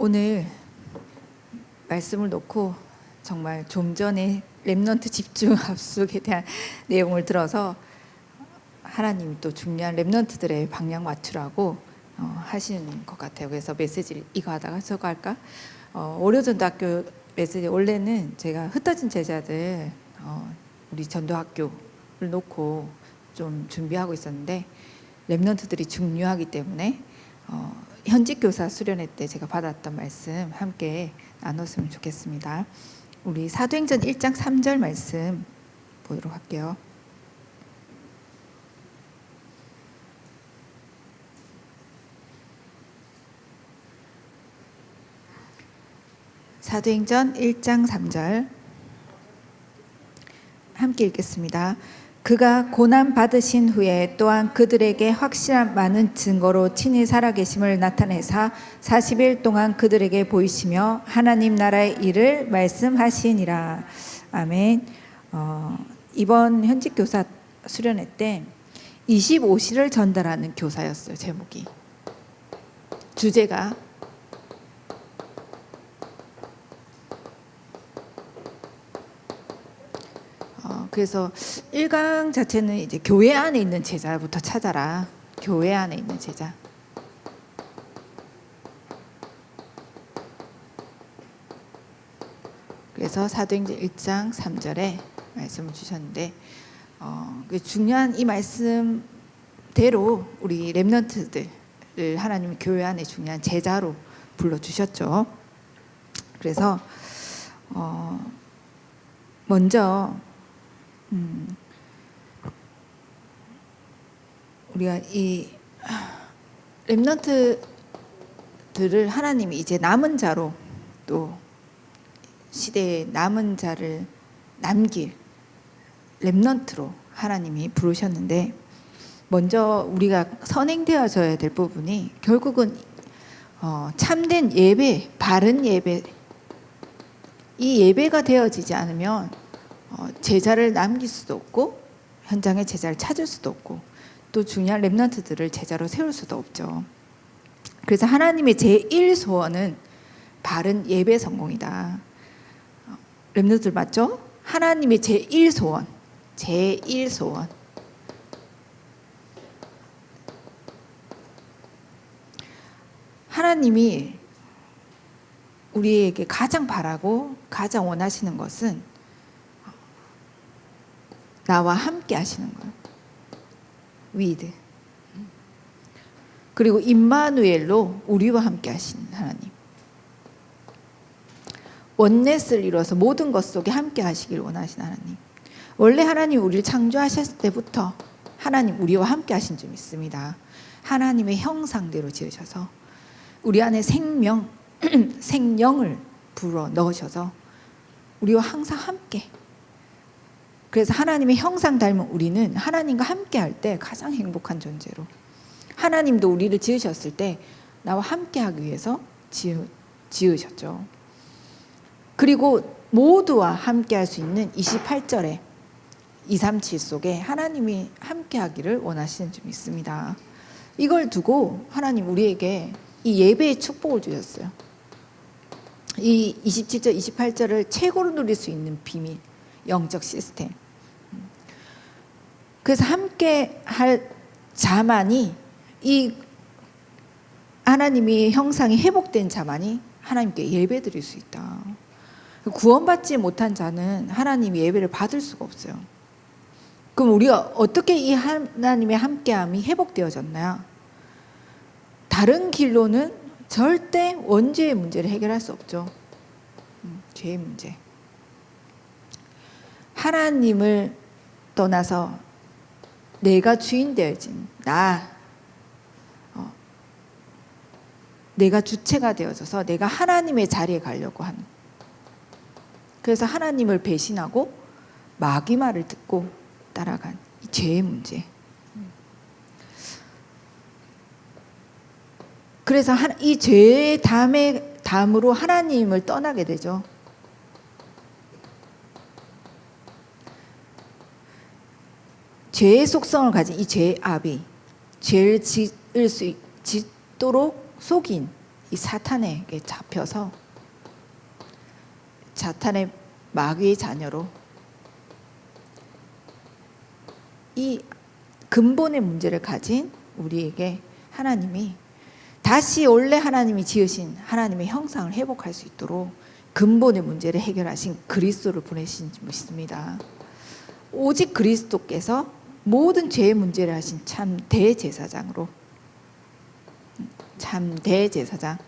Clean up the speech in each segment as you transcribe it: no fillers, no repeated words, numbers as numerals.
오늘 말씀을 놓고 정말 좀 전에 렘넌트 집중 압축에 대한 내용을 들어서 하나님이 또 중요한 렘넌트들의 방향 맞추라고 하시는 것 같아요. 그래서 메시지를 이거 하다가 저거 할까? 오려전도학교 메시지 원래는 제가 흩어진 제자들 우리 전도학교를 놓고 좀 준비하고 있었는데 렘넌트들이 중요하기 때문에 현직 교사 수련회 때 제가 받았던 말씀 함께 나눴으면 좋겠습니다. 우리 사도행전 1장 3절 말씀 보도록 할게요. 사도행전 1장 3절 함께 읽겠습니다. 그가 고난 받으신 후에 또한 그들에게 확실한 많은 증거로 친히 살아계심을 나타내사 40일 동안 그들에게 보이시며 하나님 나라의 일을 말씀하시니라. 아멘. 이번 현직 교사 수련회 때 25시를 전달하는 교사였어요. 제목이. 주제가 그래서 1강 자체는 이제 교회 안에 있는 제자부터 찾아라. 교회 안에 있는 제자. 그래서 사도행전 1장 3절에 말씀을 주셨는데 중요한 이 말씀대로 우리 렘넌트들을 하나님이 교회 안에 중요한 제자로 불러주셨죠. 그래서 먼저 우리가 이 렘넌트들을 하나님이 이제 남은 자로 또 시대에 남은 자를 남길 렘넌트로 하나님이 부르셨는데 먼저 우리가 선행되어져야 될 부분이 결국은 참된 예배, 바른 예배, 이 예배가 되어지지 않으면 제자를 남길 수도 없고 현장에 제자를 찾을 수도 없고 또 중요한 렘넌트들을 제자로 세울 수도 없죠. 그래서 하나님의 제1소원은 바른 예배 성공이다. 렘넌트들 맞죠? 하나님의 제1소원, 제1소원. 하나님이 우리에게 가장 바라고 가장 원하시는 것은 나와 함께 하시는 거예요. with. 그리고 임마누엘로 우리와 함께 하시는 하나님. 원넷을 이루어서 모든 것 속에 함께 하시길 원하시는 하나님. 원래 하나님 우리를 창조하셨을 때부터 하나님 우리와 함께 하신 줄 믿습니다. 하나님의 형상대로 지으셔서 우리 안에 생명, 생명을 불어 넣으셔서 우리와 항상 함께. 그래서 하나님의 형상 닮은 우리는 하나님과 함께 할 때 가장 행복한 존재로 하나님도 우리를 지으셨을 때 나와 함께 하기 위해서 지으셨죠. 그리고 모두와 함께 할 수 있는 28절에 237 속에 하나님이 함께 하기를 원하시는 줄 믿습니다. 이걸 두고 하나님 우리에게 이 예배의 축복을 주셨어요. 이 27절, 28절을 최고로 누릴 수 있는 비밀, 영적 시스템. 그래서 함께 할 자만이 이 하나님의 형상이 회복된 자만이 하나님께 예배 드릴 수 있다. 구원받지 못한 자는 하나님의 예배를 받을 수가 없어요. 그럼 우리가 어떻게 이 하나님의 함께함이 회복되어졌나요? 다른 길로는 절대 원죄의 문제를 해결할 수 없죠. 죄의 문제. 하나님을 떠나서 내가 주인 되어진 내가 주체가 되어져서 내가 하나님의 자리에 가려고 하는. 그래서 하나님을 배신하고 마귀 말을 듣고 따라간 이 죄의 문제. 그래서 이 죄의 담으로 하나님을 떠나게 되죠. 죄의 속성을 가진 이 죄의 압이 죄를 짓도록 속인 이 사탄에게 잡혀서 사탄의 마귀의 자녀로 이 근본의 문제를 가진 우리에게 하나님이 다시 원래 하나님이 지으신 하나님의 형상을 회복할 수 있도록 근본의 문제를 해결하신 그리스도를 보내신 줄 믿습니다. 오직 그리스도께서 모든 죄의 문제를 하신 참 대제사장으로, 참 대제사장,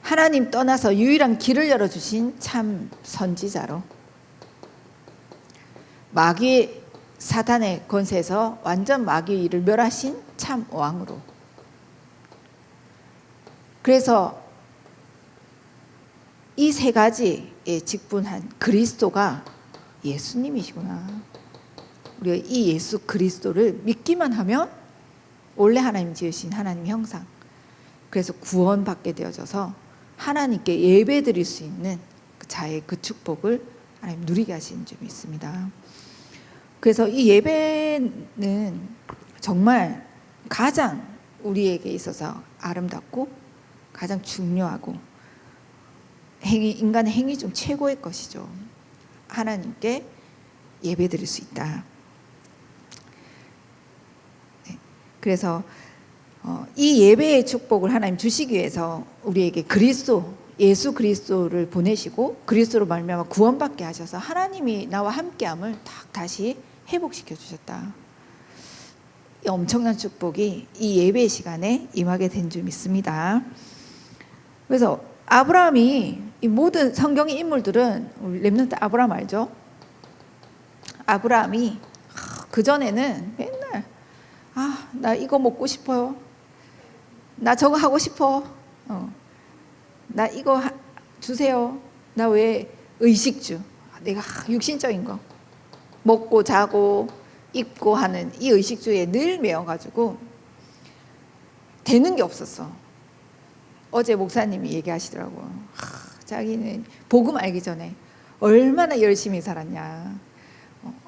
하나님 떠나서 유일한 길을 열어주신 참 선지자로, 마귀의 사탄의 권세에서 완전 마귀의 일을 멸하신 참 왕으로. 그래서 이 세 가지에 직분한 그리스도가 예수님이시구나. 우리가 이 예수 그리스도를 믿기만 하면 원래 하나님 지으신 하나님 형상, 그래서 구원받게 되어져서 하나님께 예배드릴 수 있는 그 자의 그 축복을 하나님 누리게 하시는 점이 있습니다. 그래서 이 예배는 정말 가장 우리에게 있어서 아름답고 가장 중요하고 인간의 행위 중 최고의 것이죠. 하나님께 예배드릴 수 있다. 그래서 이 예배의 축복을 하나님 주시기 위해서 우리에게 예수 그리스도를 보내시고 그리스도로 말미암아 구원받게 하셔서 하나님이 나와 함께함을 다시 회복시켜 주셨다. 이 엄청난 축복이 이 예배 시간에 임하게 된 줄 믿습니다. 그래서 아브라함이, 이 모든 성경의 인물들은 우리 렘넌트 아브라함 알죠? 아브라함이 그전에는 맨날 나 이거 먹고 싶어요. 나 저거 하고 싶어. 나 이거 주세요. 나 왜 의식주, 내가 육신적인 거 먹고 자고 입고 하는 이 의식주에 늘 매여가지고 되는 게 없었어. 어제 목사님이 얘기하시더라고요. 자기는 복음 알기 전에 얼마나 열심히 살았냐.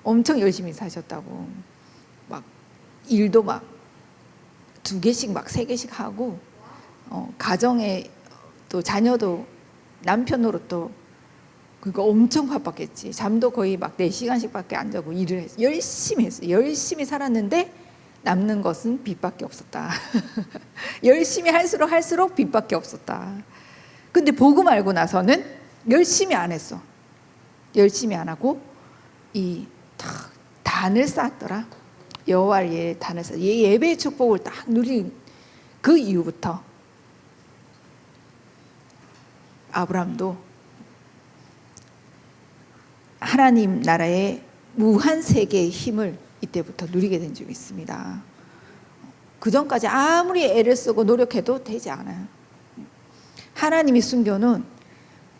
엄청 열심히 사셨다고. 막 일도 막 2개씩 막 3개씩 하고, 가정에 또 자녀도 남편 노릇도 그거 엄청 바빴겠지. 잠도 거의 막 4시간씩밖에 안 자고 일을 했어. 열심히 했어. 열심히 살았는데 남는 것은 빚밖에 없었다. 열심히 할수록 빚밖에 없었다. 근데 복음 알고 나서는 열심히 안 했어. 열심히 안 하고 이 단을 쌓았더라. 여호와의 단을 쌓았어. 예배의 축복을 딱 누린 그 이후부터 아브라함도 하나님 나라의 무한 세계의 힘을 이때부터 누리게 된 적이 있습니다. 그 전까지 아무리 애를 쓰고 노력해도 되지 않아요. 하나님이 숨겨놓은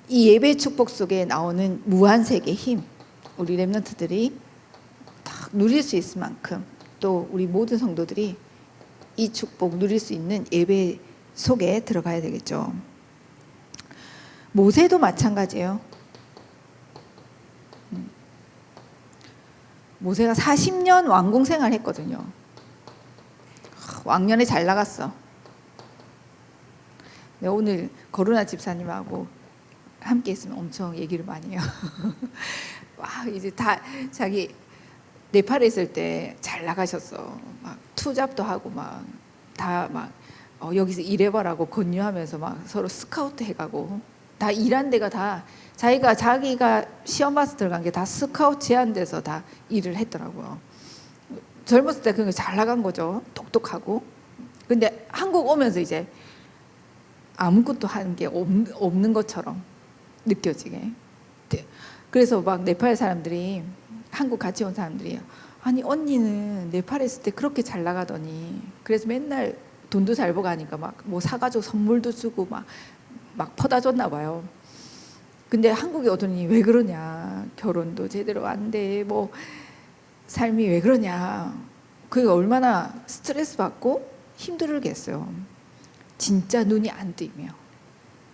이 예배 축복 속에 나오는 무한 세계의 힘, 우리 렘넌트들이 딱 누릴 수 있을 만큼, 또 우리 모든 성도들이 이 축복 누릴 수 있는 예배 속에 들어가야 되겠죠. 모세도 마찬가지예요. 모세가 40년 왕궁 생활 했거든요. 왕년에 잘 나갔어. 네, 오늘 거루나 집사님하고 함께 있으면 엄청 얘기를 많이 해요. 와, 이제 다 자기 네팔에 있을 때 잘 나가셨어. 막 투잡도 하고 막 다 막 여기서 일해봐라고 권유하면서 막 서로 스카우트 해가고, 다 일한 데가 다 자기가 시험 봐서 들어간 게 다 스카우트 제한돼서 다 일을 했더라고요. 젊었을 때 그런 거 잘 나간 거죠. 똑똑하고. 근데 한국 오면서 이제 아무것도 하는 게 없는 것처럼 느껴지게. 그래서 막 네팔 사람들이, 한국 같이 온 사람들이, 아니 언니는 네팔에 있을 때 그렇게 잘 나가더니, 그래서 맨날 돈도 잘 버가니까 막 뭐 사가지고 선물도 주고 막 퍼다 줬나 봐요. 근데 한국에 오더니 왜 그러냐, 결혼도 제대로 안 돼, 뭐 삶이 왜 그러냐, 그게 얼마나 스트레스 받고 힘들겠어요. 진짜 눈이 안 뜨이며.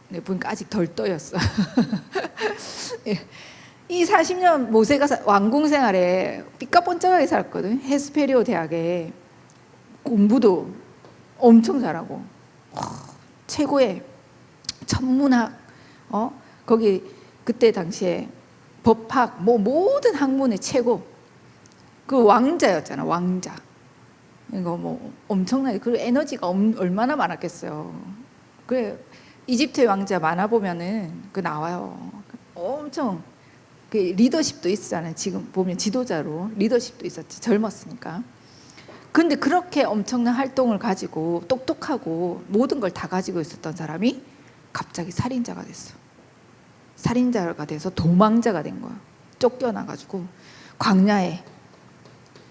네, 보니까 아직 덜 떠였어. 이 40년 모세가 왕궁 생활에 삐까뻔쩍하게 살았거든. 헤스페리오 대학에 공부도 엄청 잘하고 최고의 천문학 거기 그때 당시에 법학 뭐 모든 학문의 최고 그 왕자였잖아. 왕자. 이거 뭐 엄청나게 그리고 에너지가 얼마나 많았겠어요. 그 이집트의 왕자 만화 보면은 그 나와요. 엄청 그 리더십도 있었잖아요. 지금 보면 지도자로 리더십도 있었지. 젊었으니까. 근데 그렇게 엄청난 활동을 가지고 똑똑하고 모든 걸 다 가지고 있었던 사람이 갑자기 살인자가 됐어. 살인자가 돼서 도망자가 된 거야. 쫓겨나가지고 광야에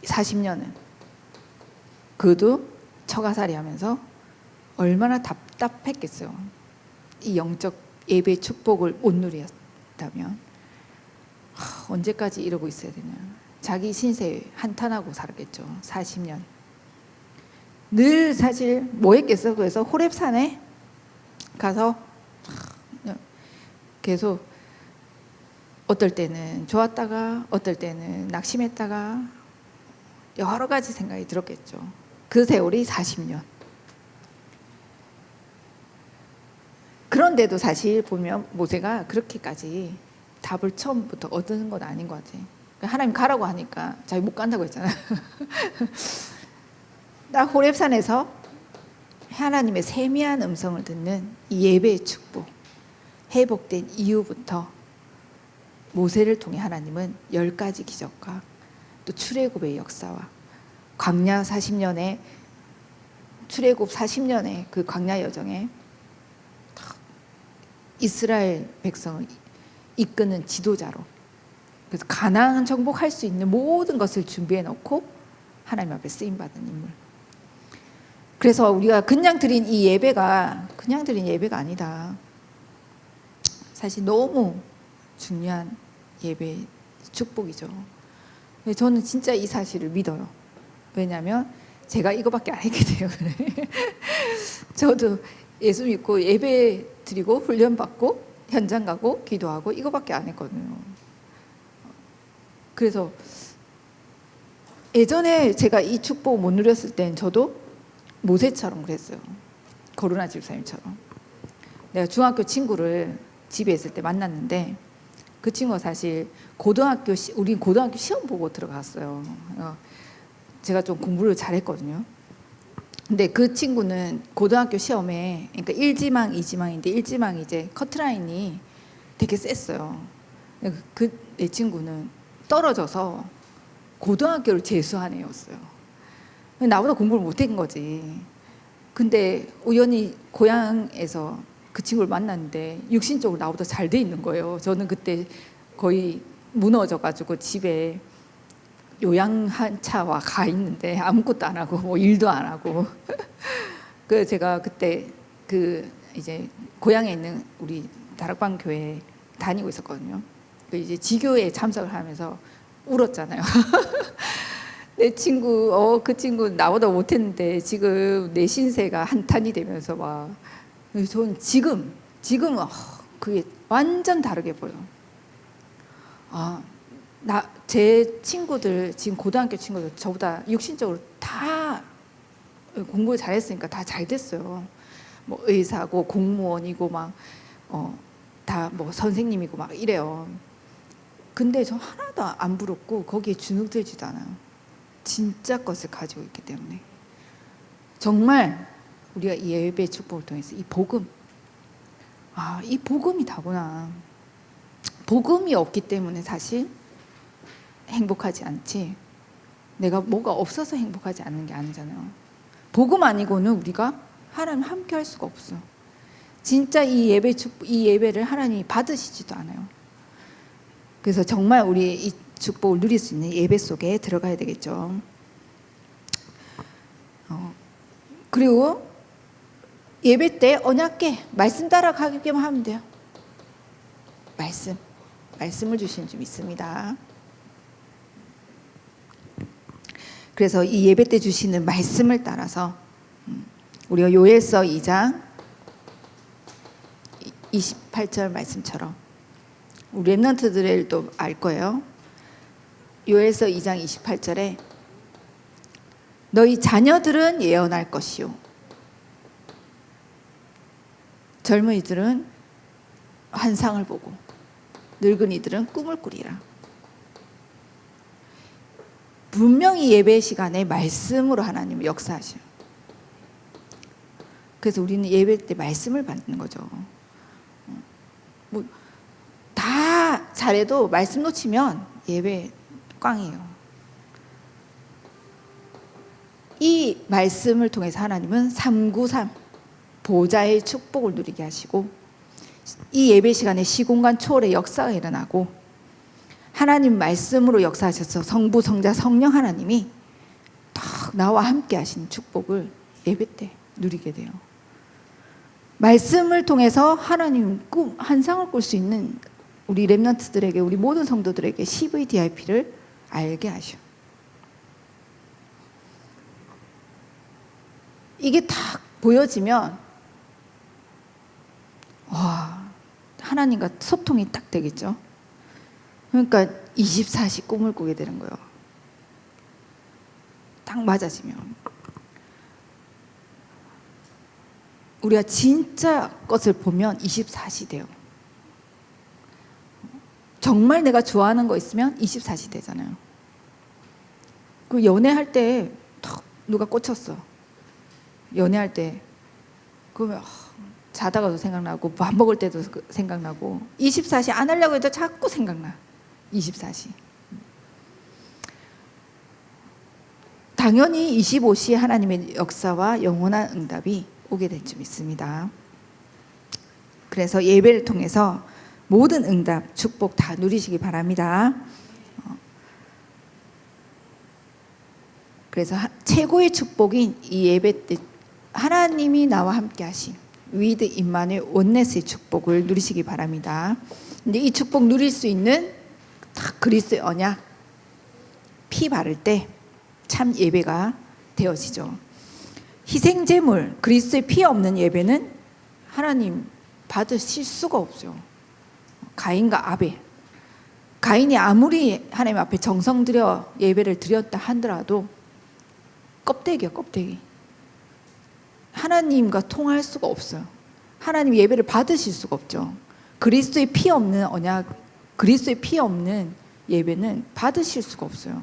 40년을 그도 처가살이 하면서 얼마나 답답했겠어요. 이 영적 예배 축복을 못 누렸다면 언제까지 이러고 있어야 되냐. 자기 신세 한탄하고 살았겠죠. 40년. 늘 사실 뭐 했겠어. 그래서 호렙산에 가서 계속 어떨 때는 좋았다가 어떨 때는 낙심했다가 여러 가지 생각이 들었겠죠. 그 세월이 40년. 그런데도 사실 보면 모세가 그렇게까지 답을 처음부터 얻는 건 아닌 것 같아. 하나님 가라고 하니까 자기 못 간다고 했잖아. 딱 호렙산에서 하나님의 세미한 음성을 듣는 이 예배의 축복, 회복된 이후부터 모세를 통해 하나님은 10가지 기적과 또 출애굽의 역사와 광야 40년에 출애굽 40년의 그 광야 여정에 이스라엘 백성을 이끄는 지도자로, 그래서 가나안 정복할 수 있는 모든 것을 준비해 놓고 하나님 앞에 쓰임 받은 인물. 그래서 우리가 그냥 드린 이 예배가 그냥 드린 예배가 아니다. 사실 너무 중요한 예배 축복이죠. 저는 진짜 이 사실을 믿어요. 왜냐하면 제가 이거밖에 안 했기 때문에. 저도 예수 믿고 예배 드리고 훈련 받고 현장 가고 기도하고 이거밖에 안 했거든요. 그래서 예전에 제가 이 축복 못 누렸을 땐 저도 모세처럼 그랬어요. 거루나 집사님처럼. 내가 중학교 친구를 집에 있을 때 만났는데 그 친구가 사실 우리 고등학교 시험 보고 들어갔어요. 제가 좀 공부를 잘했거든요. 근데 그 친구는 고등학교 시험에, 그러니까 1지망, 2지망인데 1지망이 이제 커트라인이 되게 셌어요. 내 친구는 떨어져서 고등학교를 재수한 애였어요. 나보다 공부를 못한 거지. 근데 우연히 고향에서 그 친구를 만났는데 육신적으로 나보다 잘 돼 있는 거예요. 저는 그때 거의 무너져가지고 집에 요양차와 가 있는데 아무것도 안 하고 뭐 일도 안 하고. 그 제가 그때 그 이제 고향에 있는 우리 다락방 교회 다니고 있었거든요. 그 이제 지교에 참석을 하면서 울었잖아요. 내 친구, 그 친구 나보다 못했는데 지금 내 신세가 한탄이 되면서 막. 저는 지금 그게 완전 다르게 보여. 제 친구들, 지금 고등학교 친구들 저보다 육신적으로 다 공부를 잘했으니까 다 잘 됐어요. 뭐 의사고 공무원이고 막 다 뭐 선생님이고 막 이래요. 근데 저 하나도 안 부럽고 거기에 주눅들지도 않아요. 진짜 것을 가지고 있기 때문에. 정말 우리가 이 예배 축복을 통해서 이 복음, 이 복음이 다구나. 복음이 없기 때문에 사실 행복하지 않지, 내가 뭐가 없어서 행복하지 않는 게 아니잖아요. 복음 아니고는 우리가 하나님 함께 할 수가 없어. 진짜 이 예배를 하나님이 받으시지도 않아요. 그래서 정말 우리 이 축복을 누릴 수 있는 예배 속에 들어가야 되겠죠. 그리고 예배 때 언약궤 말씀 따라가기만 하면 돼요. 말씀을 주시는 줄 믿습니다. 그래서 이 예배 때 주시는 말씀을 따라서 우리가 요엘서 2장 28절 말씀처럼 우리 랩런트들도 알 거예요. 요엘서 2장 28절에 너희 자녀들은 예언할 것이요 젊은이들은 환상을 보고 늙은이들은 꿈을 꾸리라. 분명히 예배 시간에 말씀으로 하나님을 역사하셔요. 그래서 우리는 예배 때 말씀을 받는 거죠. 뭐 다 잘해도 말씀 놓치면 예배 꽝이에요. 이 말씀을 통해서 하나님은 393 보좌의 축복을 누리게 하시고 이 예배 시간에 시공간 초월의 역사가 일어나고 하나님 말씀으로 역사하셔서 성부, 성자, 성령 하나님이 딱 나와 함께 하신 축복을 예배 때 누리게 돼요. 말씀을 통해서 하나님 꿈, 환상을 꿀 수 있는 우리 렘넌트들에게, 우리 모든 성도들에게 CVDIP를 알게 하셔. 이게 딱 보여지면 와, 하나님과 소통이 딱 되겠죠. 그러니까 24시 꿈을 꾸게 되는 거예요. 딱 맞아지면 우리가 진짜 것을 보면 24시 돼요. 정말 내가 좋아하는 거 있으면 24시 되잖아요. 그 연애할 때 턱 누가 꽂혔어. 연애할 때 그러면 자다가도 생각나고 밥 먹을 때도 생각나고 24시 안 하려고 해도 자꾸 생각나. 24시. 당연히 25시에 하나님의 역사와 영원한 응답이 오게 될 줄 믿습니다. 그래서 예배를 통해서 모든 응답, 축복 다 누리시기 바랍니다. 그래서 최고의 축복인 이 예배 때 하나님이 나와 함께 하신 위드 임마누엘 원네스의 축복을 누리시기 바랍니다. 근데 이 축복 누릴 수 있는 딱 그리스도의 언약 피 바를 때 참 예배가 되어지죠. 희생제물 그리스도의 피 없는 예배는 하나님 받으실 수가 없죠. 가인과 아벨, 가인이 아무리 하나님 앞에 정성 들여 예배를 드렸다 하더라도 껍데기야, 껍데기. 하나님과 통할 수가 없어요. 하나님 예배를 받으실 수가 없죠. 그리스도의 피 없는 언약, 그리스도의 피 없는 예배는 받으실 수가 없어요.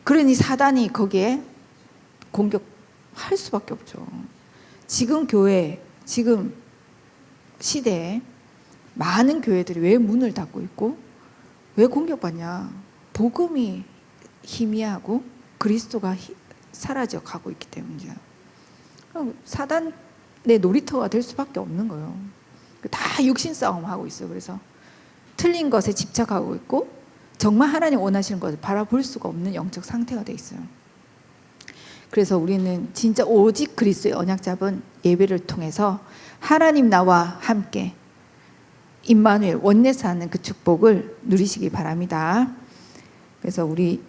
그러니 사단이 거기에 공격할 수밖에 없죠. 지금 교회, 지금 시대에 많은 교회들이 왜 문을 닫고 있고 왜 공격받냐? 복음이 희미하고 그리스도가 사라져 가고 있기 때문이죠. 사단의 놀이터가 될 수밖에 없는 거예요. 다 육신 싸움 하고 있어요. 그래서 틀린 것에 집착하고 있고 정말 하나님 원하시는 것을 바라볼 수가 없는 영적 상태가 돼 있어요. 그래서 우리는 진짜 오직 그리스도의 언약 잡은 예배를 통해서 하나님 나와 함께 임마누엘 원내서 하는 그 축복을 누리시기 바랍니다. 그래서 우리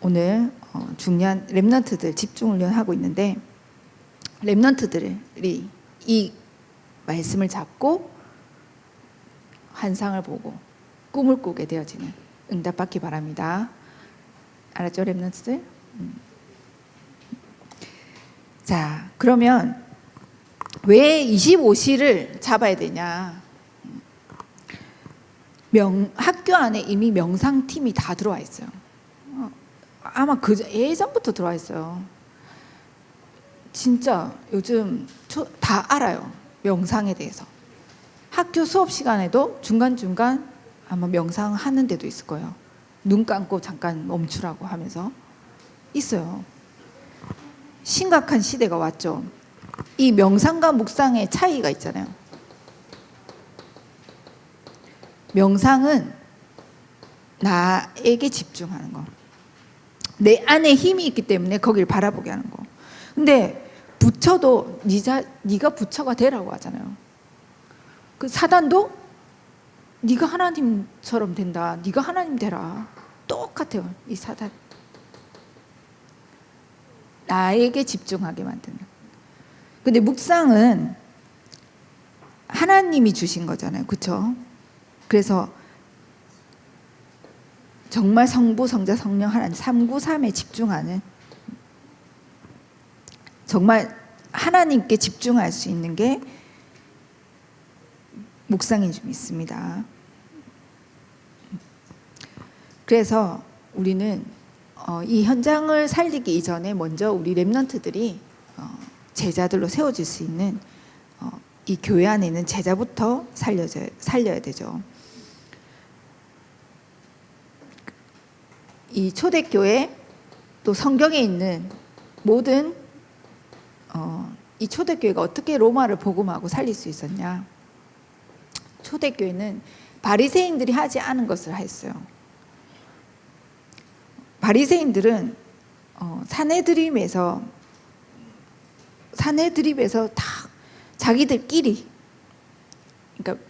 오늘 중요한 렘넌트들 집중훈련 하고 있는데 렘넌트들이 이 말씀을 잡고 환상을 보고 꿈을 꾸게 되어지는 응답받기 바랍니다. 알았죠, 렘넌트들? 자, 그러면 왜 25시를 잡아야 되냐? 학교 안에 이미 명상팀이 다 들어와 있어요. 아마 예전부터 들어와 있어요. 진짜 요즘 다 알아요. 명상에 대해서. 학교 수업 시간에도 중간중간 아마 명상하는 데도 있을 거예요. 눈 감고 잠깐 멈추라고 하면서 있어요. 심각한 시대가 왔죠. 이 명상과 묵상의 차이가 있잖아요. 명상은 나에게 집중하는 거. 내 안에 힘이 있기 때문에 거기를 바라보게 하는 거. 근데 부처도 네가 부처가 되라고 하잖아요. 그 사단도 네가 하나님처럼 된다. 네가 하나님 되라. 똑같아요. 이 사단. 나에게 집중하게 만드는. 근데 묵상은 하나님이 주신 거잖아요. 그렇죠? 그래서 정말 성부, 성자, 성령 하나님 393에 집중하는 정말 하나님께 집중할 수 있는 게 묵상이 좀 있습니다. 그래서 우리는 이 현장을 살리기 이전에 먼저 우리 렘넌트들이 제자들로 세워질 수 있는 이 교회 안에 있는 제자부터 살려야 되죠. 이 초대교회 또 성경에 있는 모든 이 초대교회가 어떻게 로마를 복음하고 살릴 수 있었냐? 초대교회는 바리새인들이 하지 않은 것을 했어요. 바리새인들은 사내드림에서 다 자기들끼리 그러니까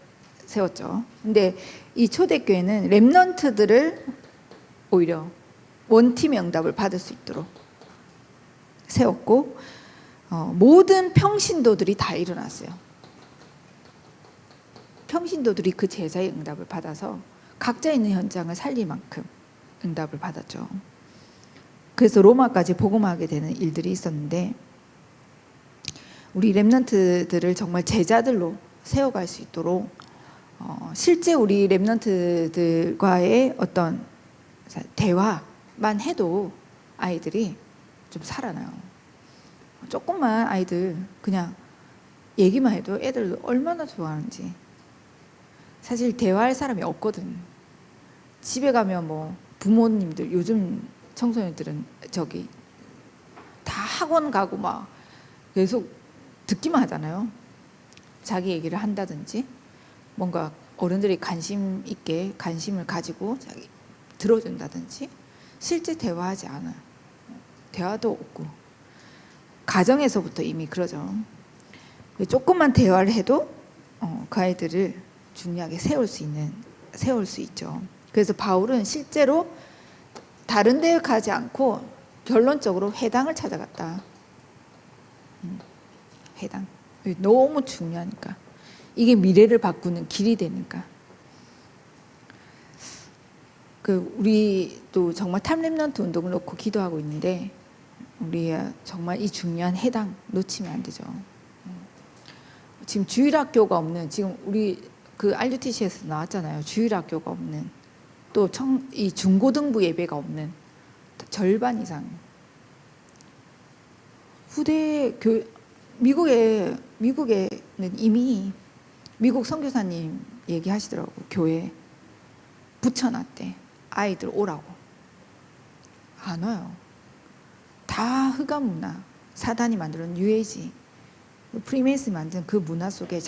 세웠죠. 근데 이 초대교회는 렘넌트들을 오히려 원팀의 응답을 받을 수 있도록 세웠고 모든 평신도들이 다 일어났어요. 평신도들이 그 제자의 응답을 받아서 각자 있는 현장을 살릴 만큼 응답을 받았죠. 그래서 로마까지 복음하게 되는 일들이 있었는데 우리 렘넌트들을 정말 제자들로 세워갈 수 있도록 실제 우리 렘넌트들과의 어떤 대화만 해도 아이들이 좀 살아나요. 조금만 아이들 그냥 얘기만 해도 애들 얼마나 좋아하는지. 사실 대화할 사람이 없거든. 집에 가면 뭐 부모님들 요즘 청소년들은 다 학원 가고 막 계속 듣기만 하잖아요. 자기 얘기를 한다든지 뭔가 어른들이 관심 있게 관심을 가지고 자기 들어준다든지 실제 대화하지 않아요. 대화도 없고 가정에서부터 이미 그러죠. 조금만 대화를 해도 그 아이들을 중요하게 세울 수 있죠. 그래서 바울은 실제로 다른 데 가지 않고 결론적으로 회당을 찾아갔다. 회당. 너무 중요하니까. 이게 미래를 바꾸는 길이 되니까. 우리 또 정말 탑렘넌트 운동을 놓고 기도하고 있는데 우리 정말 이 중요한 해당 놓치면 안 되죠. 지금 주일학교가 없는 지금 우리 RUTC에서 나왔잖아요. 주일학교가 없는 또 이 중고등부 예배가 없는 절반 이상 미국에는 이미 미국 선교사님 얘기하시더라고. 교회 붙여놨대. 아이들 오라고. 안 와요. 다 흑암 문화, 사단이 만들어 뉴에이지, 프리메이슨이 만든 그 문화 속에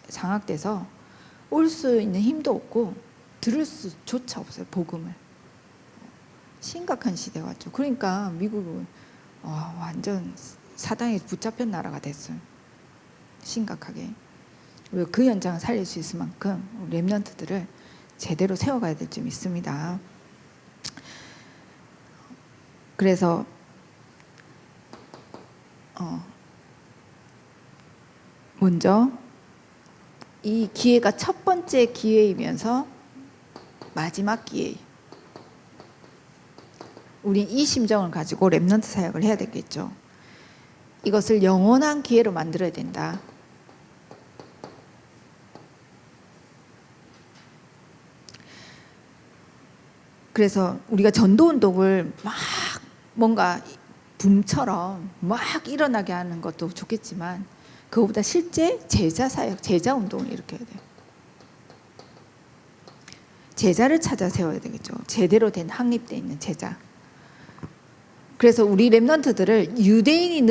장악돼서 올 수 있는 힘도 없고 들을 수조차 없어요. 복음을. 심각한 시대가 왔죠. 그러니까 미국은 완전 사단에 붙잡힌 나라가 됐어요. 심각하게. 그 현장을 살릴 수 있을 만큼 렘넌트들을 제대로 세워가야 될 점 있습니다. 그래서 먼저 이 기회가 첫 번째 기회이면서 마지막 기회. 우린 이 심정을 가지고 렘넌트 사역을 해야 되겠죠. 이것을 영원한 기회로 만들어야 된다. 그래서 우리가 전도운동을 막 뭔가 붐처럼 막 일어나게 하는 것도 좋겠지만 그거보다 실제 제자 사역, 제자 운동을 일으켜야 돼요. 제자를 찾아 세워야 되겠죠. 제대로 된 확립되어 있는 제자. 그래서 우리 렘넌트들을 유대인을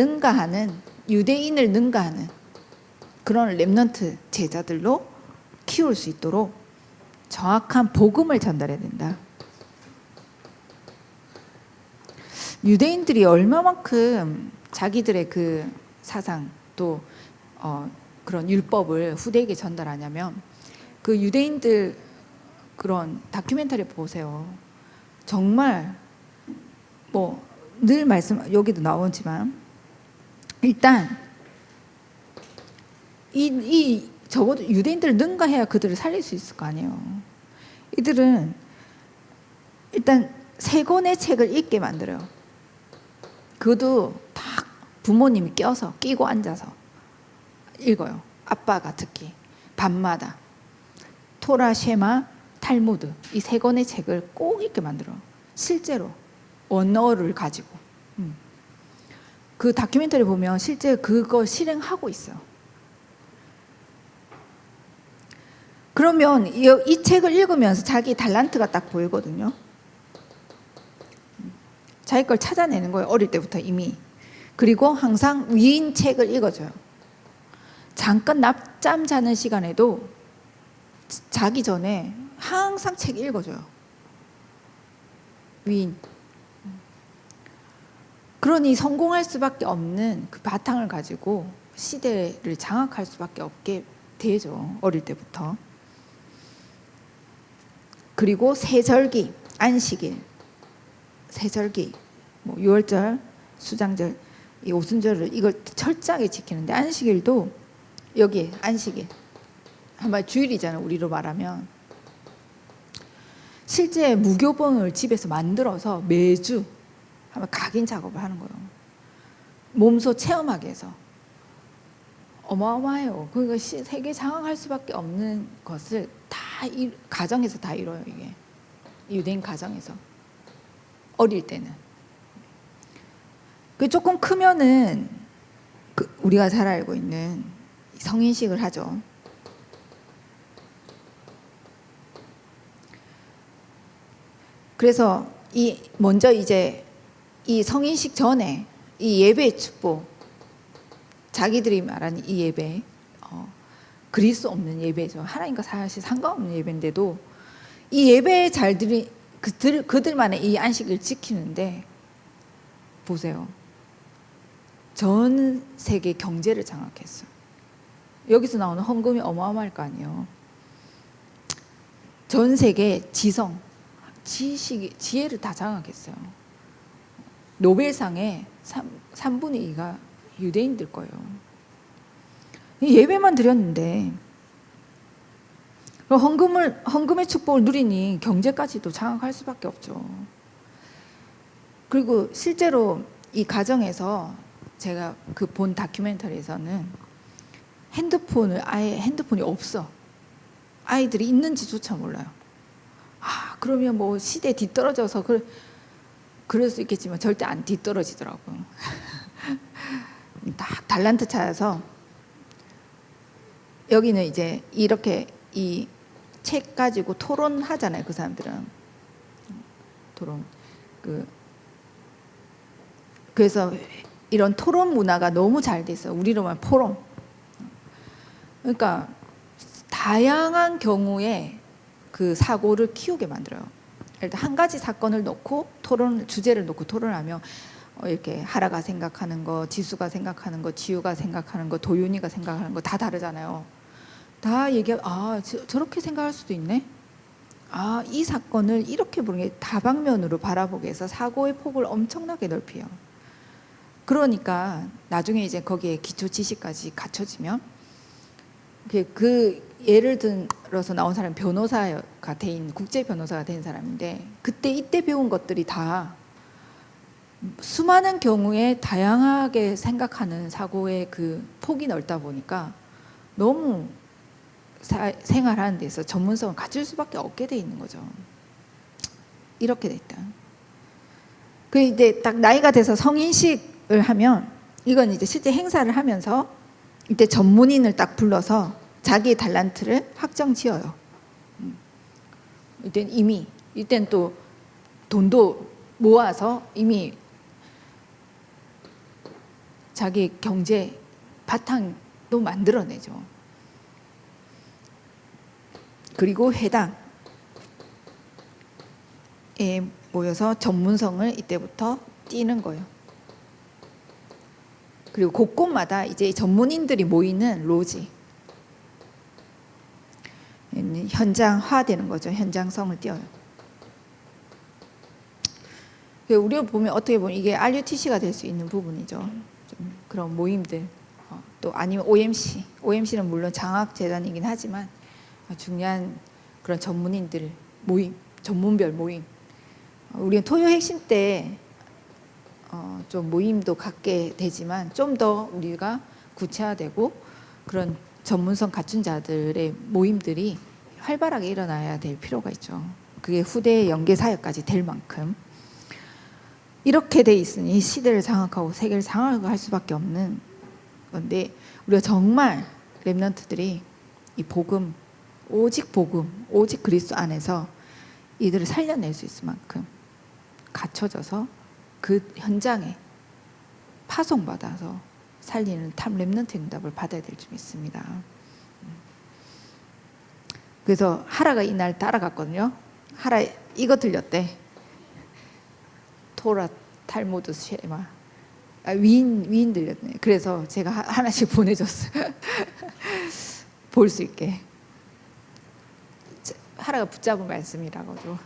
능가하는 그런 렘넌트 제자들로 키울 수 있도록 정확한 복음을 전달해야 된다. 유대인들이 얼마만큼 자기들의 그 사상 또 그런 율법을 후대에게 전달하냐면 그 유대인들 그런 다큐멘터리 보세요. 정말 뭐 늘 여기도 나오지만 일단 적어도 유대인들을 능가해야 그들을 살릴 수 있을 거 아니에요. 이들은 일단 3권의 책을 읽게 만들어요. 그것도 다 부모님이 끼고 앉아서 읽어요. 아빠가 특히. 밤마다 토라, 쉐마, 탈무드 이 세 권의 책을 꼭 읽게 만들어. 실제로 원어를 가지고. 그 다큐멘터리 보면 실제 그거 실행하고 있어요. 그러면 이 책을 읽으면서 자기 달란트가 딱 보이거든요. 자기 걸 찾아내는 거예요. 어릴 때부터 이미. 그리고 항상 위인 책을 읽어줘요. 잠깐 낮잠 자는 시간에도 자기 전에 항상 책 읽어줘요. 위인. 그러니 성공할 수밖에 없는 그 바탕을 가지고 시대를 장악할 수밖에 없게 되죠. 어릴 때부터. 그리고 세절기, 안식일, 세절기, 뭐 6월절, 수장절, 이 오순절을 이걸 철저하게 지키는데 안식일도 여기 안식일 한마디 주일이잖아요. 우리로 말하면 실제 무교본을 집에서 만들어서 매주 한번 각인 작업을 하는 거예요. 몸소 체험하게 해서 어마어마해요. 그러니까 세계 장악할 수밖에 없는 것을 다 가정에서 다 이뤄요. 이게 유대인 가정에서 어릴 때는. 그 조금 크면은 우리가 잘 알고 있는 성인식을 하죠. 그래서 먼저 이제 이 성인식 전에 이 예배의 축복, 자기들이 말하는 이 예배, 그릴 수 없는 예배죠. 하나님과 사실 상관없는 예배인데도 이 예배에 잘 그들만의 이 안식을 지키는데 보세요. 전 세계 경제를 장악했어요. 여기서 나오는 헌금이 어마어마할 거 아니에요. 전 세계 지성, 지혜를 다 장악했어요. 노벨상의 3분의 2가 유대인들 거예요. 예배만 드렸는데 헌금의 축복을 누리니 경제까지도 장악할 수밖에 없죠. 그리고 실제로 이 가정에서 제가 그 본 다큐멘터리에서는 핸드폰이 없어. 아이들이 있는지조차 몰라요. 그러면 뭐 시대에 뒤떨어져서 그럴 수 있겠지만 절대 안 뒤떨어지더라고요. 딱 달란트 찾아서 여기는 이제 이렇게 이 책 가지고 토론하잖아요. 그 사람들은 토론. 그래서 이런 토론 문화가 너무 잘 돼 있어요. 우리로 말하면 포럼. 그러니까 다양한 경우에 그 사고를 키우게 만들어요. 일단 한 가지 사건을 놓고 주제를 놓고 토론하면 이렇게 하라가 생각하는 거, 지수가 생각하는 거, 지우가 생각하는 거, 도윤이가 생각하는 거 다 다르잖아요. 다 저렇게 생각할 수도 있네. 이 사건을 이렇게 보는 게 다방면으로 바라보게 해서 사고의 폭을 엄청나게 넓혀요. 그러니까 나중에 이제 거기에 기초 지식까지 갖춰지면 예를 들어서 나온 사람 변호사가 된 국제 변호사가 된 사람인데 이때 배운 것들이 다 수많은 경우에 다양하게 생각하는 사고의 그 폭이 넓다 보니까 너무 생활하는 데서 전문성을 갖출 수밖에 없게 돼 있는 거죠. 이렇게 돼 있다. 이제 딱 나이가 돼서 성인식을 하면 이건 이제 실제 행사를 하면서 이때 전문인을 딱 불러서 자기의 달란트를 확정 지어요. 이때는 또 돈도 모아서 이미 자기 경제 바탕도 만들어내죠. 그리고 회당에 모여서 전문성을 이때부터 띄는 거예요. 그리고 곳곳마다 이제 전문인들이 모이는 로지, 현장화되는 거죠. 현장성을 띄어요. 우리가 보면 어떻게 보면 이게 RUTC가 될 수 있는 부분이죠. 좀 그런 모임들, 또 아니면 OMC는 물론 장학재단이긴 하지만 중요한 그런 전문인들 모임, 전문별 모임. 우리는 토요 핵심 때 좀 모임도 갖게 되지만 좀 더 우리가 구체화되고 그런 전문성 갖춘 자들의 모임들이 활발하게 일어나야 될 필요가 있죠. 그게 후대의 연계 사역까지 될 만큼 이렇게 돼 있으니 시대를 장악하고 세계를 장악할 수밖에 없는 건데, 우리가 정말 렘넌트들이 이 복음, 오직 복음, 오직 그리스도 안에서 이들을 살려낼 수 있을 만큼 갖춰져서 그 현장에 파송받아서 살리는 탑 렘넌트 응답을 받아야 될 줄 믿습니다. 그래서 하라가 이날 따라갔거든요. 하라 이거 들렸대. 토라 탈무드 쉐마, 위인 들렸네. 그래서 제가 하나씩 보내줬어요. 볼 수 있게. 하라가 붙잡은 말씀이라고도.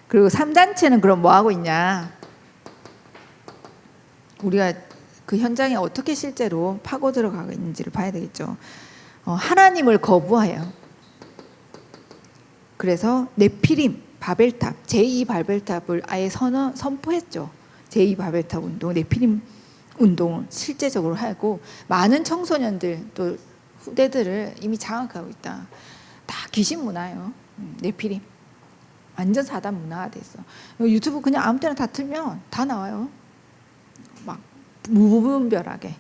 그리고 3단체는 그럼 뭐 하고 있냐? 우리가 그 현장에 어떻게 실제로 파고 들어가고 있는지를 봐야 되겠죠. 하나님을 거부하여, 그래서 네피림, 바벨탑, 제2바벨탑을 아예 선포했죠. 제2바벨탑 운동, 네피림 운동을 실제적으로 하고, 많은 청소년들 또 후대들을 이미 장악하고 있다. 다 귀신 문화예요. 네피림 완전 사단 문화가 됐어. 유튜브 그냥 아무 때나 다 틀면 다 나와요. 막 무분별하게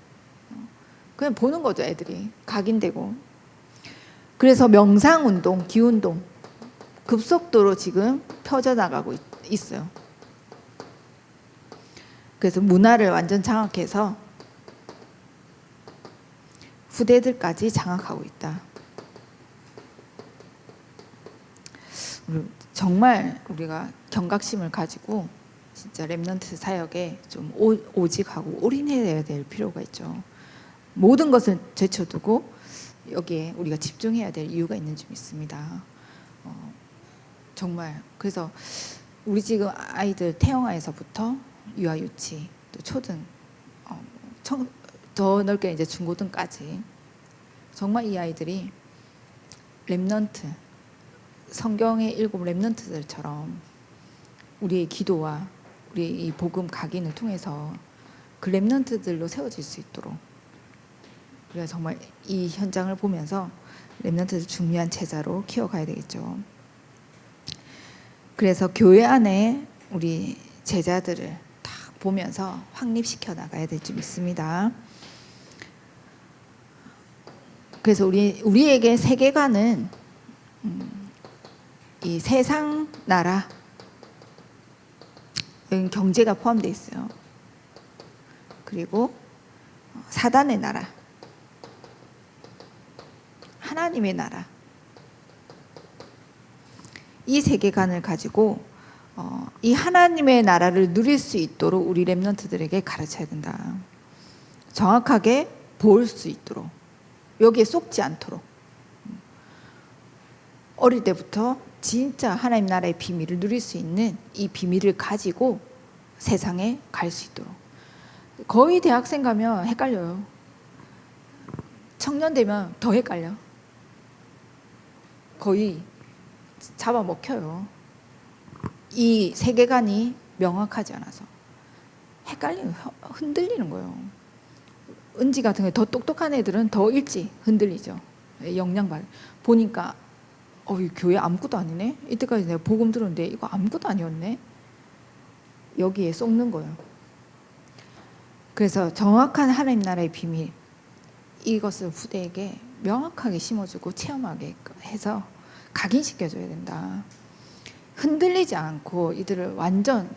그냥 보는 거죠. 애들이 각인되고. 그래서 명상운동, 기운동 급속도로 지금 펴져나가고 있어요. 그래서 문화를 완전 장악해서 후대들까지 장악하고 있다. 정말 우리가 경각심을 가지고 진짜 렘넌트 사역에 좀 오직하고 올인해야 될 필요가 있죠. 모든 것을 제쳐두고 여기에 우리가 집중해야 될 이유가 있는 줄 믿습니다. 정말 그래서 우리 지금 아이들 태영아에서부터 유아 유치 또 초등 더 넓게 이제 중고등까지 정말 이 아이들이 렘넌트, 성경의 7 렘넌트들처럼 우리의 기도와 우리의 이 복음 각인을 통해서 그 렘넌트들로 세워질 수 있도록 우리가 정말 이 현장을 보면서 렘넌트들 중요한 제자로 키워가야 되겠죠. 그래서 교회 안에 우리 제자들을 딱 보면서 확립시켜 나가야 될 줄 믿습니다. 그래서 우리에게 세계관은 이 세상 나라, 여기 경제가 포함되어 있어요. 그리고 사단의 나라, 하나님의 나라, 이 세계관을 가지고 이 하나님의 나라를 누릴 수 있도록 우리 렘넌트들에게 가르쳐야 된다. 정확하게 볼 수 있도록, 여기에 속지 않도록, 어릴 때부터 진짜 하나님 나라의 비밀을 누릴 수 있는 이 비밀을 가지고 세상에 갈 수 있도록. 거의 대학생 가면 헷갈려요. 청년 되면 더 헷갈려. 거의 잡아먹혀요. 이 세계관이 명확하지 않아서 헷갈리는, 흔들리는 거예요. 은지 같은 게 더 똑똑한 애들은 더 일찍 흔들리죠. 영향받 보니까 이 교회 아무것도 아니네. 이때까지 내가 복음 들었는데 이거 아무것도 아니었네. 여기에 쏙는 거예요. 그래서 정확한 하나님 나라의 비밀, 이것을 후대에게 명확하게 심어주고 체험하게 해서 각인시켜줘야 된다. 흔들리지 않고 이들을 완전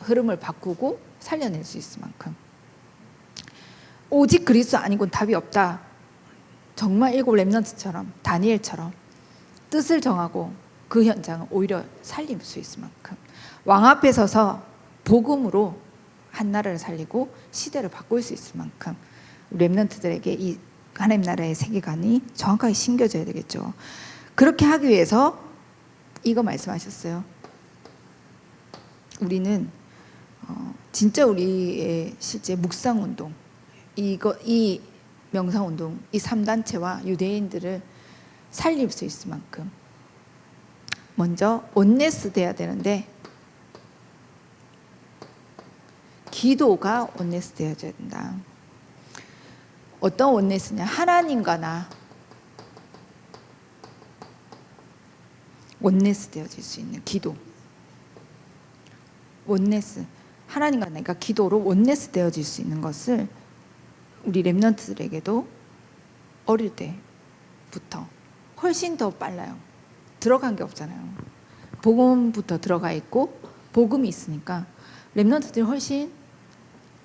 흐름을 바꾸고 살려낼 수 있을 만큼. 오직 그리스도 아니고는 답이 없다. 정말 7 렘넌트처럼, 다니엘처럼 뜻을 정하고 그 현장을 오히려 살릴 수 있을 만큼 왕 앞에 서서 복음으로 한 나라를 살리고 시대를 바꿀 수 있을 만큼 렘넌트들에게 이 하나님 나라의 세계관이 정확하게 심겨져야 되겠죠. 그렇게 하기 위해서 이거 말씀하셨어요. 우리는 진짜 우리의 실제 묵상운동, 이 명상운동, 이 3단체와 유대인들을 살릴 수 있을 만큼 먼저 온네스 돼야 되는데, 기도가 온네스 되어져야 된다. 어떤 원네스냐? 하나님과 나 원네스 되어질 수 있는 기도. 원네스. 하나님과 내가 기도로 원네스 되어질 수 있는 것을 우리 렘넌트들에게도 어릴 때부터 훨씬 더 빨라요. 들어간 게 없잖아요. 복음부터 들어가 있고 복음이 있으니까 렘넌트들이 훨씬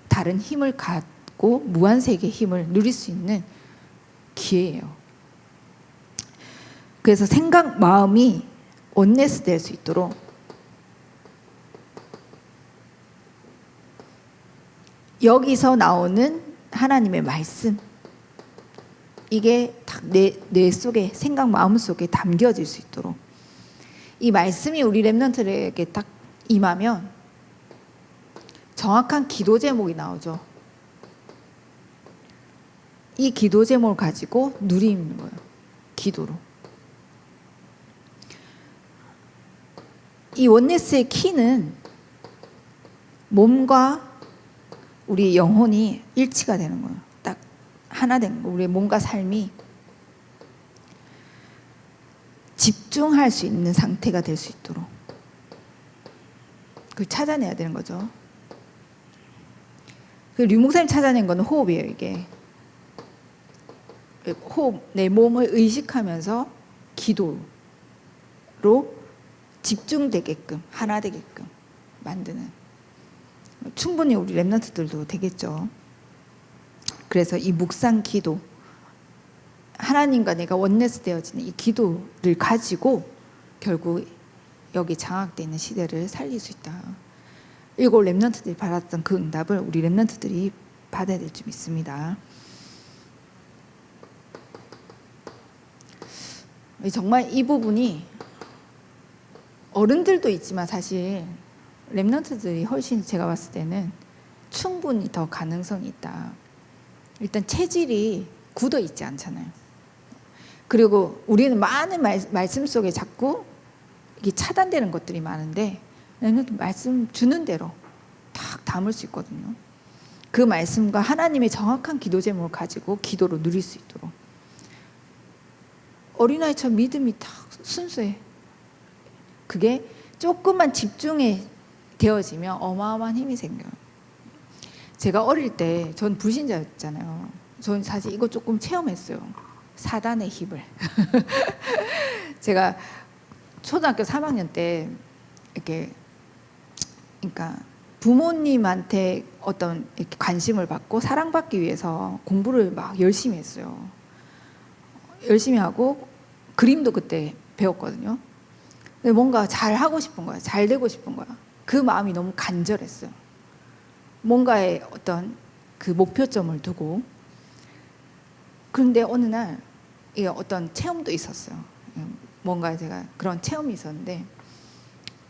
다른 힘을 갖고 무한세계의 힘을 누릴 수 있는 기회예요. 그래서 생각, 마음이 원네스 될 수 있도록 여기서 나오는 하나님의 말씀, 이게 딱 뇌 속에, 생각, 마음 속에 담겨질 수 있도록 이 말씀이 우리 렘넌트들에게 딱 임하면 정확한 기도 제목이 나오죠. 이 기도 제목을 가지고 누리는 거예요. 기도로. 이 원네스의 키는 몸과 우리 영혼이 일치가 되는 거예요. 딱 하나 된 거. 우리의 몸과 삶이 집중할 수 있는 상태가 될 수 있도록 그걸 찾아내야 되는 거죠. 그 류목사님 찾아낸 거는 호흡이에요. 이게 호흡, 내 몸을 의식하면서 기도로 집중되게끔, 하나 되게끔 만드는, 충분히 우리 렘넌트들도 되겠죠. 그래서 이 묵상 기도, 하나님과 내가 원네스 되어지는 이 기도를 가지고 결국 여기 장악되어 있는 시대를 살릴 수 있다. 일곱 렘넌트들이 받았던 그 응답을 우리 렘넌트들이 받아야 될 줄 믿습니다. 정말 이 부분이 어른들도 있지만 사실 렘넌트들이 훨씬 제가 봤을 때는 충분히 더 가능성이 있다. 일단 체질이 굳어 있지 않잖아요. 그리고 우리는 많은 말씀 속에 자꾸 이게 차단되는 것들이 많은데 렘넌트 말씀 주는 대로 딱 담을 수 있거든요. 그 말씀과 하나님의 정확한 기도 제목을 가지고 기도로 누릴 수 있도록. 어린아이처럼 믿음이 딱 순수해. 그게 조금만 집중해 되어지면 어마어마한 힘이 생겨요. 제가 어릴 때 전 불신자였잖아요. 전 사실 이거 조금 체험했어요. 사단의 힘을. 제가 초등학교 3학년 때 이렇게, 그러니까 부모님한테 어떤 이렇게 관심을 받고 사랑받기 위해서 공부를 막 열심히 했어요. 열심히 하고 그림도 그때 배웠거든요. 근데 뭔가 잘 하고 싶은 거야. 잘 되고 싶은 거야. 그 마음이 너무 간절했어요. 뭔가의 어떤 그 목표점을 두고. 그런데 어느 날 어떤 체험도 있었어요. 뭔가 제가 그런 체험이 있었는데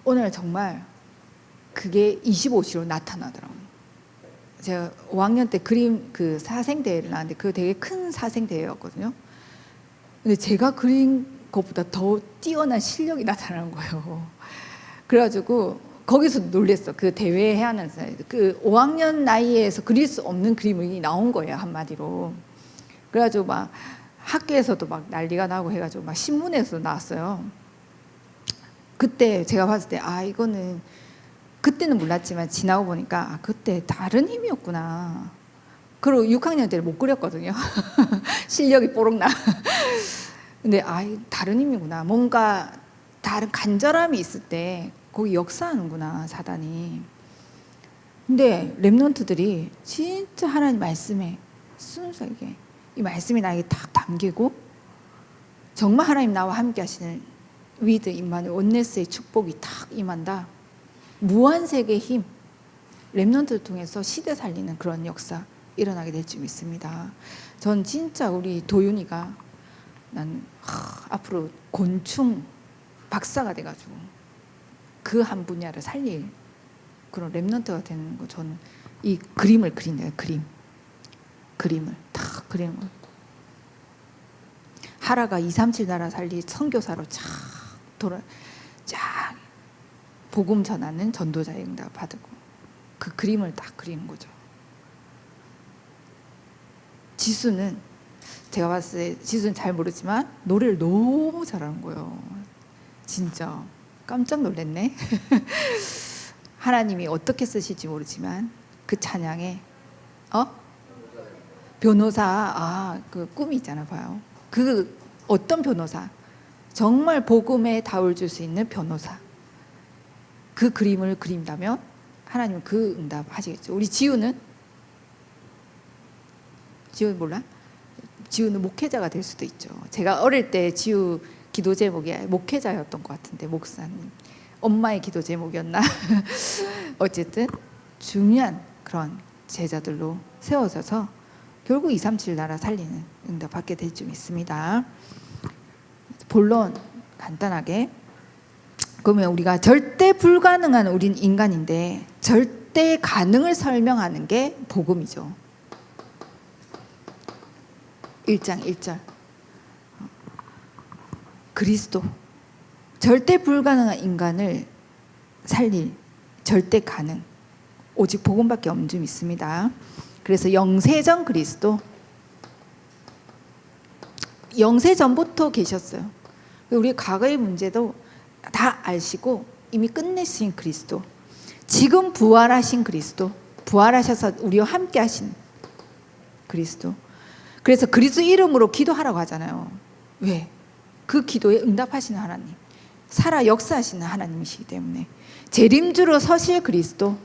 오늘 정말 그게 25시로 나타나더라고요. 제가 5학년 때 그림 그 사생대회를 나왔는데 그거 되게 큰 사생대회였거든요. 근데 제가 그린 것보다 더 뛰어난 실력이 나타나는 거예요. 그래가지고 거기서 놀랬어. 그 대회 하는 그 5학년 나이에서 그릴 수 없는 그림이 나온 거예요, 한마디로. 그래가지고 막 학교에서도 막 난리가 나고 해가지고 막 신문에서 나왔어요. 그때 제가 봤을 때 이거는 그때는 몰랐지만 지나고 보니까 그때 다른 힘이었구나. 그리고 6학년 때는 못 그렸거든요. 실력이 뽀록 나. 근데 다른 힘이구나. 뭔가 다른 간절함이 있을 때 거기 역사하는구나, 사단이. 근데 렘넌트들이 진짜 하나님 말씀에 순수하게 이 말씀이 나에게 딱 담기고 정말 하나님 나와 함께 하시는 위드 임마누엘 원네스의 축복이 딱 임한다. 무한세계의 힘, 렘넌트를 통해서 시대 살리는 그런 역사 일어나게 될 줄 믿습니다. 전 진짜 우리 도윤이가 앞으로 곤충 박사가 돼가지고 그 한 분야를 살릴 그런 렘넌트가 되는 거, 저는 이 그림을 그린대요. 그림을 딱 그리는 거예요. 하라가 237 나라 살리 선교사로 쫙 복음 전하는 전도자의 응답 받고 그 그림을 딱 그리는 거죠. 지수는 제가 봤을 때 지수는 잘 모르지만 노래를 너무 잘하는 거예요. 진짜 깜짝 놀랐네. 하나님이 어떻게 쓰실지 모르지만 그 찬양에 변호사 그 꿈이 있잖아 봐요. 그 어떤 변호사, 정말 복음에 답을 줄 수 있는 변호사, 그 그림을 그린다면 하나님은 그 응답 하시겠죠. 우리 지우는 몰라? 지우는 목회자가 될 수도 있죠. 제가 어릴 때 지우 기도 제목이 목회자였던 것 같은데, 목사님 엄마의 기도 제목이었나? 어쨌든 중요한 그런 제자들로 세워져서 결국 237 나라 살리는 응답 받게 될 줄 믿습니다. 본론 간단하게, 그러면 우리가 절대 불가능한 우린 인간인데 절대 가능을 설명하는 게 복음이죠. 1장 1절 그리스도, 절대 불가능한 인간을 살릴 절대 가능, 오직 복음밖에 없는 줄 믿습니다. 그래서 영세전 그리스도, 영세전부터 계셨어요. 우리 과거의 문제도 다 아시고 이미 끝내신 그리스도, 지금 부활하신 그리스도, 부활하셔서 우리와 함께 하신 그리스도. 그래서 그리스도 이름으로 기도하라고 하잖아요. 왜? 그 기도에 응답하시는 하나님, 살아 역사하시는 하나님이시기 때문에. 재림주로 서실 그리스도,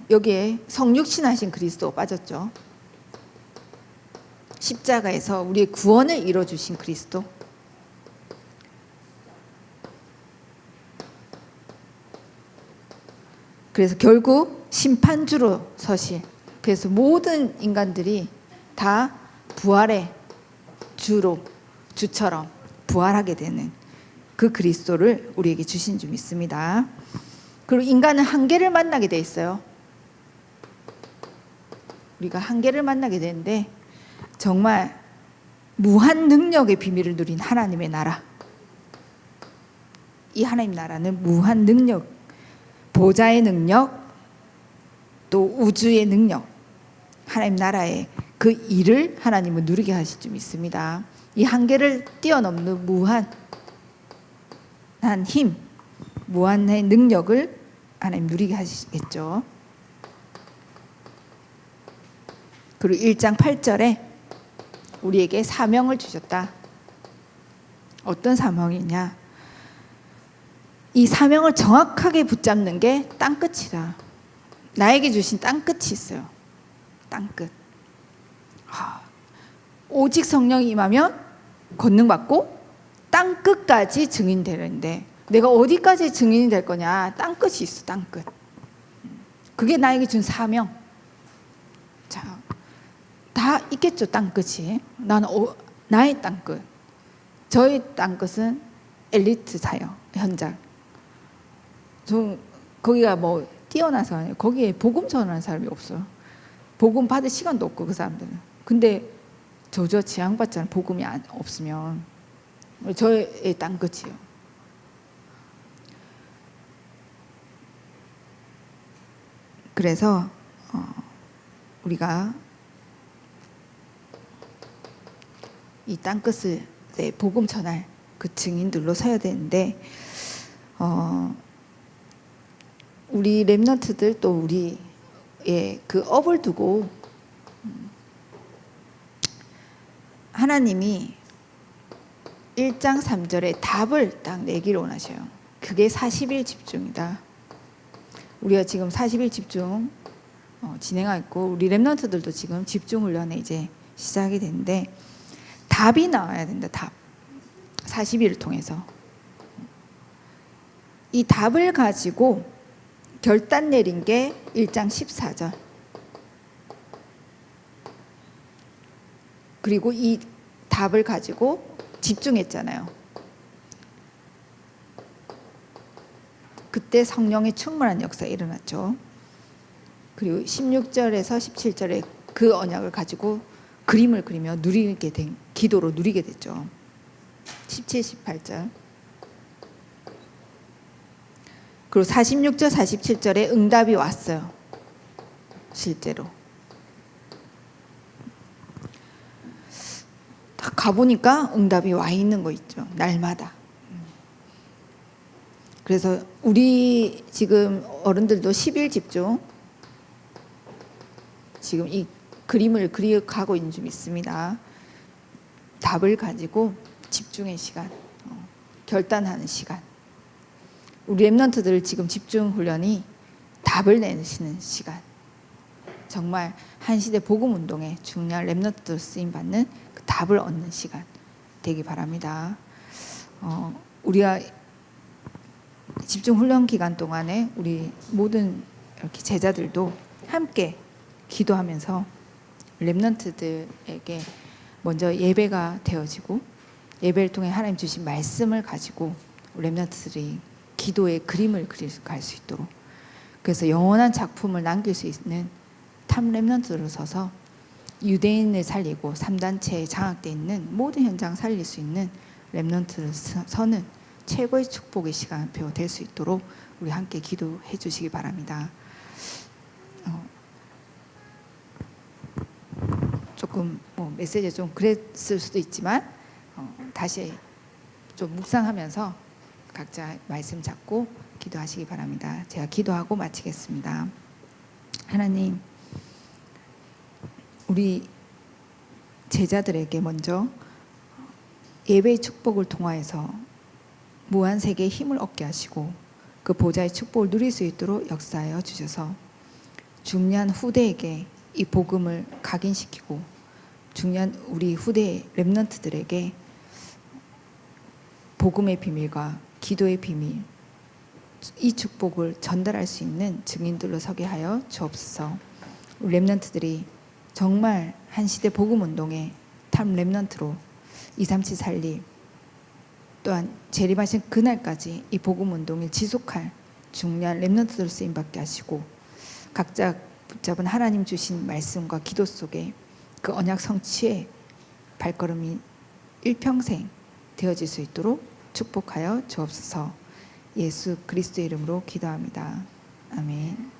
여기에 성육신하신 그리스도 빠졌죠. 십자가에서 우리의 구원을 이뤄주신 그리스도, 그래서 결국 심판주로 서실, 그래서 모든 인간들이 다 부활의 주처럼 부활하게 되는 그 그리스도를 우리에게 주신 줄 믿습니다. 그리고 인간은 한계를 만나게 돼 있어요. 우리가 한계를 만나게 되는데 정말 무한 능력의 비밀을 누린 하나님의 나라, 이 하나님 나라는 무한 능력, 보좌의 능력, 또 우주의 능력, 하나님 나라의 그 일을 하나님은 누리게 하실 줄 믿습니다. 이 한계를 뛰어넘는 무한한 힘, 무한의 능력을 하나님 누리게 하시겠죠. 그리고 1장 8절에 우리에게 사명을 주셨다. 어떤 사명이냐? 이 사명을 정확하게 붙잡는 게 땅끝이다. 나에게 주신 땅끝이 있어요. 땅끝. 오직 성령이 임하면 권능받고 땅끝까지 증인되는데 내가 어디까지 증인이 될 거냐? 땅끝이 있어. 땅끝. 그게 나에게 준 사명. 자, 다 있겠죠. 땅끝이. 나는 나의 땅끝. 저의 땅끝은 엘리트 사역 현장. 저 거기가 뭐 뛰어나서 아니에요. 거기에 복음 전하는 사람이 없어요. 복음 받을 시간도 없고 그 사람들은. 근데 저 지향받잖아요. 복음이 없으면. 저의 땅끝이에요. 그래서 우리가 이 땅끝을 복음 전할 그 증인들로 서야 되는데 우리 렘넌트들 또 우리의 그 업을 두고 하나님이 1장 3절에 답을 딱 내기를 원하셔요. 그게 40일 집중이다. 우리가 지금 40일 집중 진행하고 있고 우리 렘넌트들도 지금 집중 훈련에 이제 시작이 됐는데 답이 나와야 된다. 답. 40일을 통해서 이 답을 가지고 결단 내린 게 1장 14절. 그리고 이 답을 가지고 집중했잖아요. 그때 성령의 충만한 역사가 일어났죠. 그리고 16절에서 17절에 그 언약을 가지고 그림을 그리며 누리게 된, 기도로 누리게 됐죠. 17, 18절. 그리고 46절, 47절에 응답이 왔어요. 실제로. 다 가보니까 응답이 와 있는 거 있죠. 날마다. 그래서 우리 지금 어른들도 10일 집중 지금 이 그림을 그려가고 있는 중 있습니다. 답을 가지고 집중의 시간, 결단하는 시간. 우리 랩런트들 지금 집중 훈련이 답을 내시는 시간. 정말 한 시대 복음 운동에 중요한 랩런트들 쓰임 받는 그 답을 얻는 시간 되기 바랍니다. 우리가 집중 훈련 기간 동안에 우리 모든 이렇게 제자들도 함께 기도하면서 랩런트들에게 먼저 예배가 되어지고 예배를 통해 하나님 주신 말씀을 가지고 랩런트들이 기도의 그림을 그려갈 수 있도록, 그래서 영원한 작품을 남길 수 있는 탑 랩런트로 서서 유대인을 살리고 3단체에 장악되어 있는 모든 현장을 살릴 수 있는 랩런트를 서는 최고의 축복의 시간표 될 수 있도록 우리 함께 기도해 주시기 바랍니다. 조금 메시지 좀 그랬을 수도 있지만 다시 좀 묵상하면서 각자 말씀 잡고 기도하시기 바랍니다. 제가 기도하고 마치겠습니다. 하나님, 우리 제자들에게 먼저 예배의 축복을 통하여서 무한세계의 힘을 얻게 하시고 그 보좌의 축복을 누릴 수 있도록 역사하여 주셔서 중요한 후대에게 이 복음을 각인시키고 중요한 우리 후대 랩런트들에게 복음의 비밀과 기도의 비밀, 이 축복을 전달할 수 있는 증인들로 서게 하여 주옵소서. 우리 랩런트들이 정말 한 시대 복음 운동의 탑 랩런트로 237 살릴, 또한 재림하신 그날까지 이 복음 운동을 지속할 중요한 랩런트들 쓰임받게 하시고 각자 붙잡은 하나님 주신 말씀과 기도 속에 그 언약 성취의 발걸음이 일평생 되어질 수 있도록 축복하여 주옵소서. 예수 그리스도의 이름으로 기도합니다. 아멘.